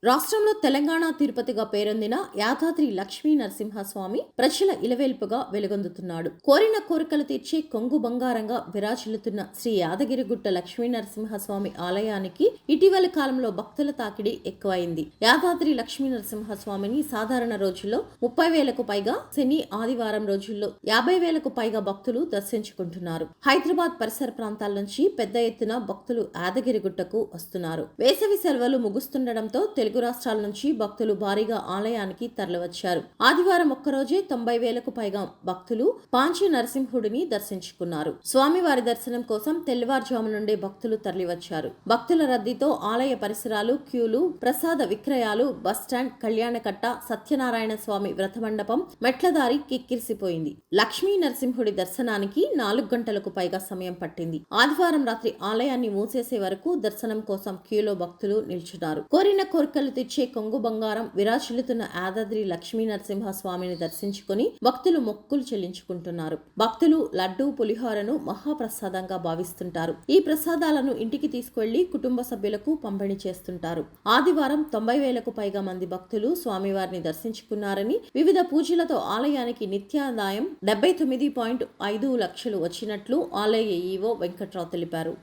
రాష్ట్రంలో తెలంగాణ తిరుపతిగా పేరొందిన యాదాద్రి లక్ష్మీ నరసింహస్వామి ప్రజల ఇలవేల్పుగా వెలుగొందుతున్నాడు. కోరిన కోరికలు తీర్చే కొంగు బంగారంగా విరాజిల్లుతున్న శ్రీ యాదగిరిగుట్ట లక్ష్మీ నరసింహస్వామి ఆలయానికి ఇటీవలి కాలంలో భక్తుల తాకిడి ఎక్కువైంది. యాదాద్రి లక్ష్మీ నరసింహస్వామిని సాధారణ రోజుల్లో 30,000కు పైగా, శని ఆదివారం రోజుల్లో 50,000కు పైగా భక్తులు దర్శించుకుంటున్నారు. హైదరాబాద్ పరిసర ప్రాంతాల నుంచి పెద్ద ఎత్తున భక్తులు యాదగిరిగుట్టకు వస్తున్నారు. వేసవి సెలవులు ముగుస్తుండటంతో తెలుగు రాష్ట్రాల నుంచి భక్తులు భారీగా ఆలయానికి తరలివచ్చారు. ఆదివారం ఒక్కరోజే 90,000కు పైగా భక్తులు పాంచి నరసింహుడిని దర్శించుకున్నారు. స్వామివారి దర్శనం కోసం తెల్లవారుజాము నుండే భక్తులు తరలివచ్చారు. భక్తుల రద్దీతో ఆలయ పరిసరాలు, క్యూలు, ప్రసాద విక్రయాలు, బస్టాండ్, కళ్యాణకట్ట, సత్యనారాయణ స్వామి వ్రతమండపం, మెట్లదారి కిక్కిరిసిపోయింది. లక్ష్మీ నరసింహుడి దర్శనానికి 4 గంటలకు పైగా సమయం పట్టింది. ఆదివారం రాత్రి ఆలయాన్ని మూసేసే వరకు దర్శనం కోసం క్యూలో భక్తులు నిల్చున్నారు. కోరిన కోరికలు తెచ్చే కొంగు బంగారం విరాజిల్లుతున్న యాదాద్రి లక్ష్మీ నరసింహ స్వామిని దర్శించుకుని భక్తులు మొక్కులు చెల్లించుకుంటున్నారు. భక్తులు లడ్డు, పులిహోరను మహాప్రసాదంగా భావిస్తుంటారు. ఈ ప్రసాదాలను ఇంటికి తీసుకువెళ్లి కుటుంబ సభ్యులకు పంపిణీ చేస్తుంటారు. ఆదివారం 90,000కు పైగా మంది భక్తులు స్వామివారిని దర్శించుకున్నారని, వివిధ పూజలతో ఆలయానికి నిత్యాదాయం 79.5 లక్షలు వచ్చినట్లు ఆలయ ఈవో వెంకట్రావు తెలిపారు.